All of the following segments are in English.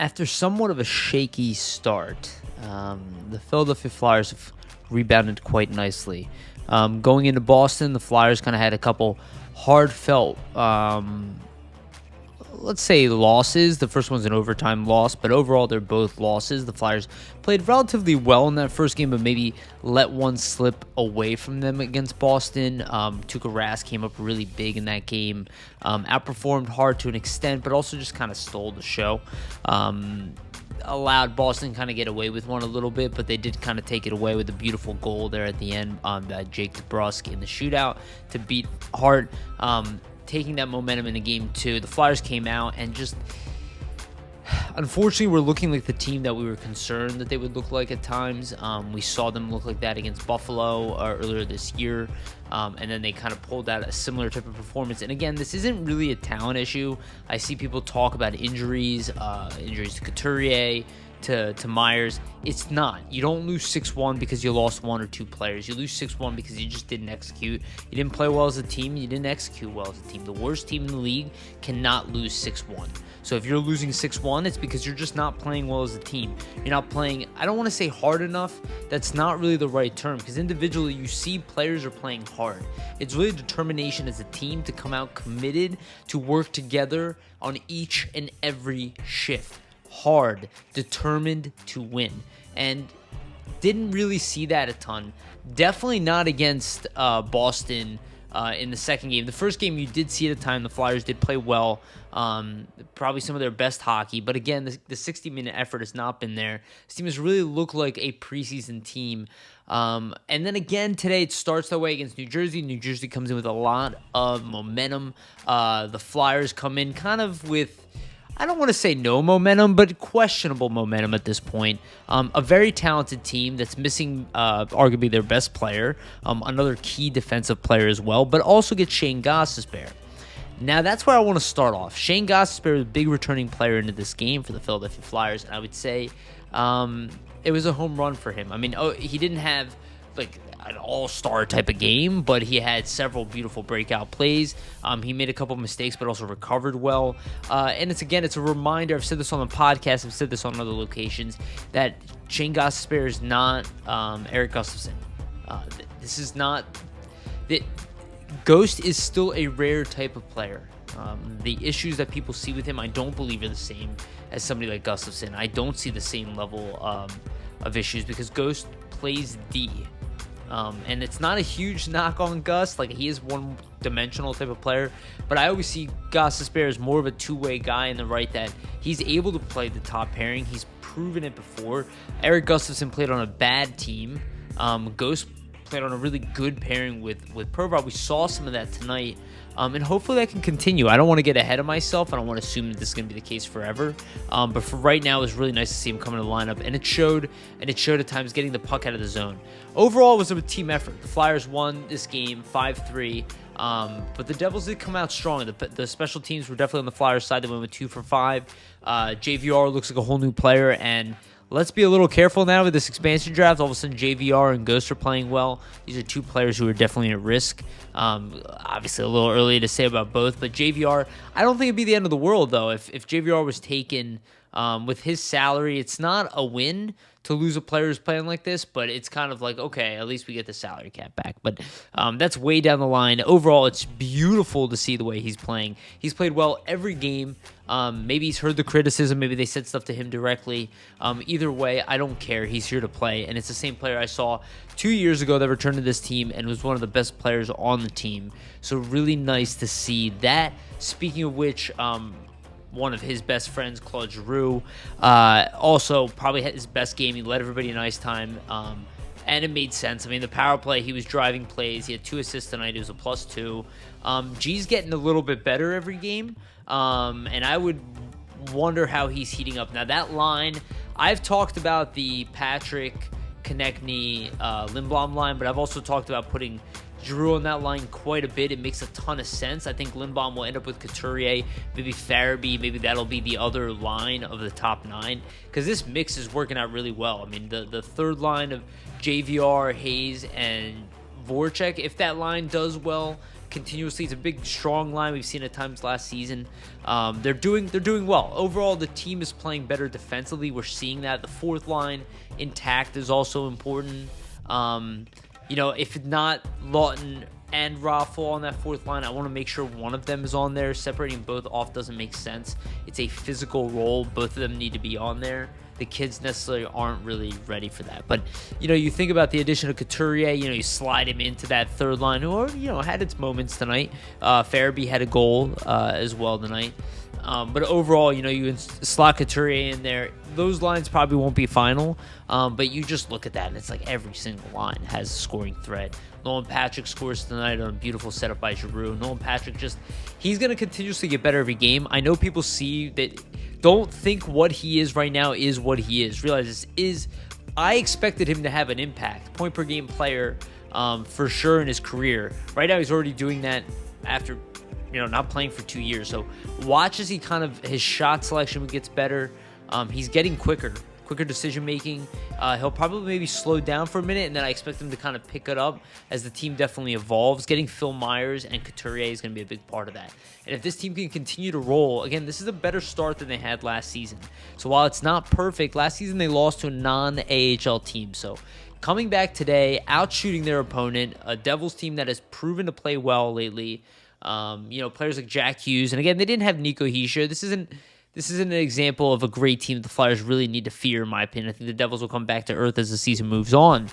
After somewhat of a shaky start, the Philadelphia Flyers have rebounded quite nicely. Going into Boston, the Flyers kind of had a couple hard-felt, let's say, losses. The first one's an overtime loss, but overall they're both losses. The Flyers played relatively well in that first game, but maybe let one slip away from them against Boston. Tuukka Rask came up really big in that game, outperformed hard to an extent, but also just kind of stole the show. Allowed Boston kind of get away with one a little bit, but they did kind of take it away with a beautiful goal there at the end on Jake DeBrusk in the shootout to beat Hart. Taking that momentum in the game two, the Flyers came out and just, unfortunately, we're looking like the team that we were concerned that they would look like at times. We saw them look like that against Buffalo earlier this year, and then they kind of pulled out a similar type of performance. And again, this isn't really a talent issue. I see people talk about injuries to Couturier, to Myers. It's not. You don't lose 6-1 because you lost one or two players. You lose 6-1 because you just didn't execute. You didn't play well as a team. You didn't execute well as a team. The worst team in the league cannot lose 6-1. So if you're losing 6-1, it's because you're just not playing well as a team. You're not playing, I don't want to say hard enough. That's not really the right term, because individually you see players are playing hard. It's really determination as a team to come out committed to work together on each and every shift. Hard, determined to win, and didn't really see that a ton. Definitely not against Boston in the second game. The first game you did see at a time the Flyers did play well, probably some of their best hockey, but again, the 60-minute effort has not been there. This team has really looked like a preseason team. And then again today it starts that way against New Jersey. New Jersey comes in with a lot of momentum. The Flyers come in kind of with, I don't want to say no momentum, but questionable momentum at this point. A very talented team that's missing arguably their best player, another key defensive player as well, but also gets Shane Gostisbehere. Now that's where I want to start off. Shane Gostisbehere is a big returning player into this game for the Philadelphia Flyers, and I would say it was a home run for him. I mean, he didn't have like an all-star type of game, but he had several beautiful breakout plays. He made a couple mistakes, but also recovered well. And it's a reminder. I've said this on the podcast. I've said this on other locations that Shane Gostisbehere is not Erik Gustafsson. This is not. Ghost is still a rare type of player. The issues that people see with him, I don't believe are the same as somebody like Gustafsson. I don't see the same level of issues because Ghost plays D. And it's not a huge knock on Gus. Like, he is one-dimensional type of player. But I always see Gostisbehere as more of a two-way guy in the right, that he's able to play the top pairing. He's proven it before. Erik Gustafsson played on a bad team. Ghost played on a really good pairing with Provorov. We saw some of that tonight. And hopefully that can continue. I don't want to get ahead of myself. I don't want to assume that this is going to be the case forever. But for right now, it was really nice to see him come in the lineup. And it showed at times getting the puck out of the zone. Overall, it was a team effort. The Flyers won this game 5-3. But the Devils did come out strong. The special teams were definitely on the Flyers side. They went with 2 for 5. JVR looks like a whole new player. And let's be a little careful now with this expansion draft. All of a sudden, JVR and Ghost are playing well. These are two players who are definitely at risk. Obviously, a little early to say about both, but JVR, I don't think it'd be the end of the world, though. If JVR was taken with his salary, it's not a win to lose a player who's playing like this, but it's kind of like, okay, at least we get the salary cap back. But that's way down the line. Overall, it's beautiful to see the way he's playing. He's played well every game. Maybe he's heard the criticism. Maybe they said stuff to him directly. Either way, I don't care. He's here to play. And it's the same player I saw 2 years ago that returned to this team and was one of the best players on the team. So really nice to see that. Speaking of which, one of his best friends, Claude Giroux, also probably had his best game. He led everybody in ice time. And it made sense. I mean, the power play, he was driving plays. He had 2 assists tonight. It was a +2. G's getting a little bit better every game. And I would wonder how he's heating up. Now, that line, I've talked about the Patrick, Konechny, Lindblom line, but I've also talked about putting Giroux on that line quite a bit. It makes a ton of sense. I think Lindblom will end up with Couturier, maybe Farabee, maybe that'll be the other line of the top 9, because this mix is working out really well. I mean, the third line of JVR, Hayes, and Voracek, if that line does well, continuously. It's a big, strong line we've seen at times last season. They're doing well. Overall, the team is playing better defensively. We're seeing that. The fourth line intact is also important. If not Lawton and Raffle on that fourth line, I want to make sure one of them is on there. Separating both off doesn't make sense. It's a physical role. Both of them need to be on there. The kids necessarily aren't really ready for that. But, you think about the addition of Couturier, you slide him into that third line, who, had its moments tonight. Farabee had a goal as well tonight. But overall, you slot Couturier in there. Those lines probably won't be final, but you just look at that, and it's like every single line has a scoring threat. Nolan Patrick scores tonight on a beautiful setup by Giroux. Nolan Patrick he's going to continuously get better every game. I know people see that, don't think what he is right now is what he is. Realize I expected him to have an impact, point per game player for sure in his career. Right now he's already doing that after not playing for 2 years. So watch as his shot selection gets better. He's getting quicker decision making. He'll probably maybe slow down for a minute, and then I expect him to kind of pick it up as the team definitely evolves. Getting Phil Myers and Couturier is going to be a big part of that. And if this team can continue to roll, again, this is a better start than they had last season. So while it's not perfect, last season they lost to a non-AHL team. So coming back today, out-shooting their opponent, a Devils team that has proven to play well lately. Players like Jack Hughes, and again, they didn't have Nico Hischier. This isn't an example of a great team that the Flyers really need to fear, in my opinion. I think the Devils will come back to earth as the season moves on.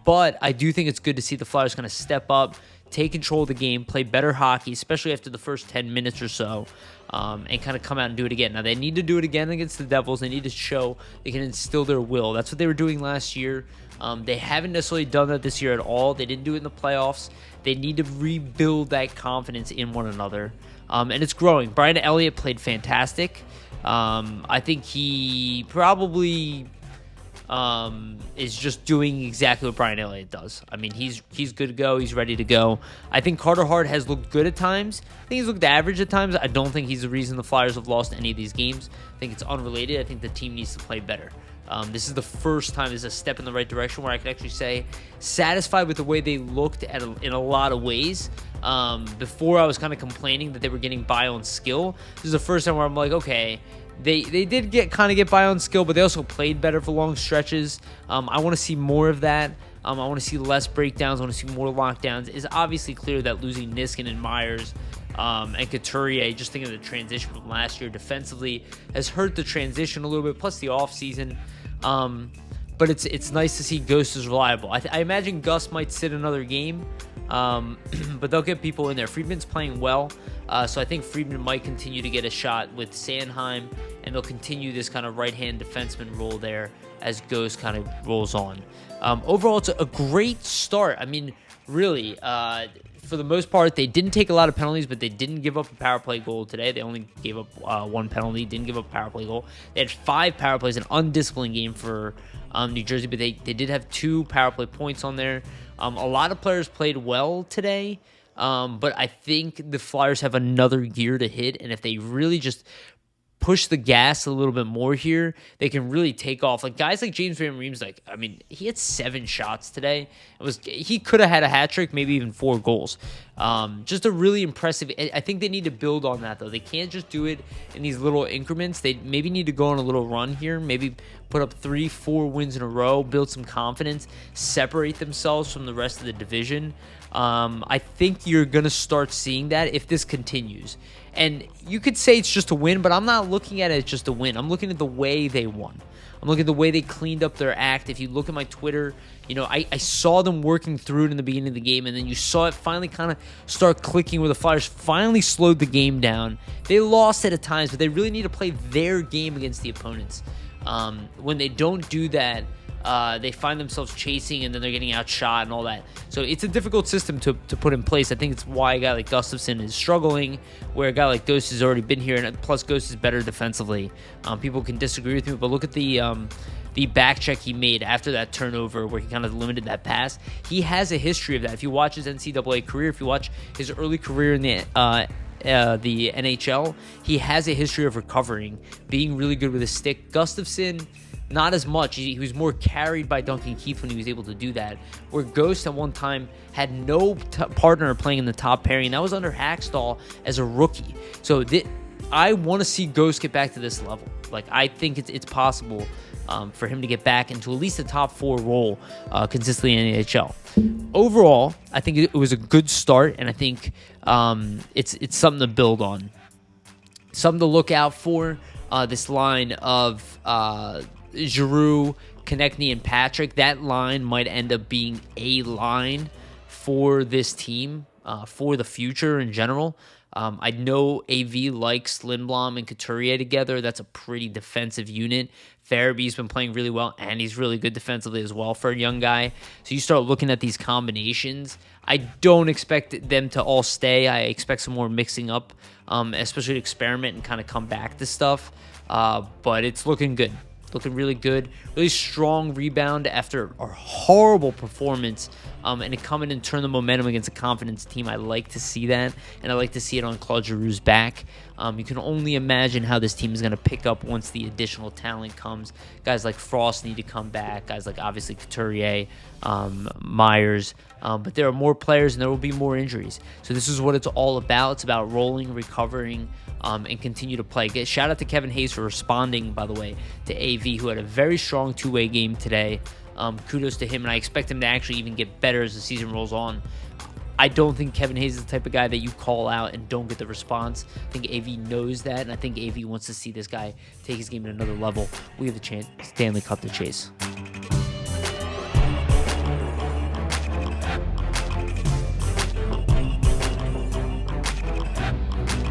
But I do think it's good to see the Flyers kind of step up, take control of the game, play better hockey, especially after the first 10 minutes or so, and kind of come out and do it again. Now, they need to do it again against the Devils. They need to show they can instill their will. That's what they were doing last year. They haven't necessarily done that this year at all. They didn't do it in the playoffs. They need to rebuild that confidence in one another. And it's growing. Brian Elliott played fantastic. I think he probably is just doing exactly what Brian Elliott does. I mean, he's good to go. He's ready to go. I think Carter Hart has looked good at times. I think he's looked average at times. I don't think he's the reason the Flyers have lost any of these games. I think it's unrelated. I think the team needs to play better. This is the first time, this is a step in the right direction where I can actually say satisfied with the way they looked in a lot of ways. Before I was kind of complaining that they were getting by on skill. This is the first time where I'm like, okay, they did get by on skill, but they also played better for long stretches. I want to see more of that. I want to see less breakdowns. I want to see more lockdowns. It's obviously clear that losing Niskin and Myers and Couturier, just thinking of the transition from last year defensively, has hurt the transition a little bit, plus the offseason. But it's nice to see Ghost is reliable. I imagine Gus might sit another game, but they'll get people in there. Friedman's playing well, so I think Friedman might continue to get a shot with Sanheim, and they'll continue this kind of right-hand defenseman role there as Ghost kind of rolls on. Overall, it's a great start. I mean, really, for the most part, they didn't take a lot of penalties, but they didn't give up a power play goal today. They only gave up one penalty, didn't give up a power play goal. They had 5 power plays, an undisciplined game for New Jersey, but they did have 2 power play points on there. A lot of players played well today, but I think the Flyers have another gear to hit, and if they really just push the gas a little bit more here, they can really take off. Like guys like James Van Riem's, he had 7 shots today. He could have had a hat trick, maybe even 4 goals. Just a really impressive. I think they need to build on that though. They can't just do it in these little increments. They maybe need to go on a little run here. Maybe put up 3-4 wins in a row, build some confidence, separate themselves from the rest of the division. I think you're gonna start seeing that if this continues. And you could say it's just a win, but I'm not looking at it as just a win. I'm looking at the way they won. I'm looking at the way they cleaned up their act. If you look at my Twitter, I saw them working through it in the beginning of the game, and then you saw it finally kind of start clicking where the Flyers finally slowed the game down. They lost it at times, but they really need to play their game against the opponents. When they don't do that, they find themselves chasing, and then they're getting outshot and all that. So it's a difficult system to put in place. I think it's why a guy like Gustafsson is struggling, where a guy like Ghost has already been here, and plus Ghost is better defensively. People can disagree with me, but look at the back check he made after that turnover where he kind of limited that pass. He has a history of that. If you watch his NCAA career, if you watch his early career in the NHL, he has a history of recovering, being really good with his stick. Gustafsson, not as much. He was more carried by Duncan Keith when he was able to do that, where Ghost at one time had no partner playing in the top pairing, and that was under Hackstall as a rookie. So I want to see Ghost get back to this level. Like, I think it's possible for him to get back into at least the top 4 role consistently in the NHL. Overall, I think it was a good start, and I think it's something to build on. Something to look out for, this line of Giroux, Konechny, and Patrick. That line might end up being a line for this team, for the future in general. I know AV likes Lindblom and Couturier together. That's a pretty defensive unit. Farabee's been playing really well, and he's really good defensively as well for a young guy. So you start looking at these combinations. I don't expect them to all stay. I expect some more mixing up, especially to experiment and kind of come back to stuff. But it's looking good. Looking really good. Really strong rebound after a horrible performance. And to come in and turn the momentum against a confidence team. I like to see that. And I like to see it on Claude Giroux's back. You can only imagine how this team is going to pick up once the additional talent comes. Guys like Frost need to come back. Guys like, obviously, Couturier, Myers. But there are more players and there will be more injuries. So this is what it's all about. It's about rolling, recovering, and continue to play. Shout out to Kevin Hayes for responding, by the way, to AV, who had a very strong two-way game today. Kudos to him, and I expect him to actually even get better as the season rolls on. I don't think Kevin Hayes is the type of guy that you call out and don't get the response. I think AV knows that, and I think AV wants to see this guy take his game to another level. We have the chance, Stanley Cup to chase.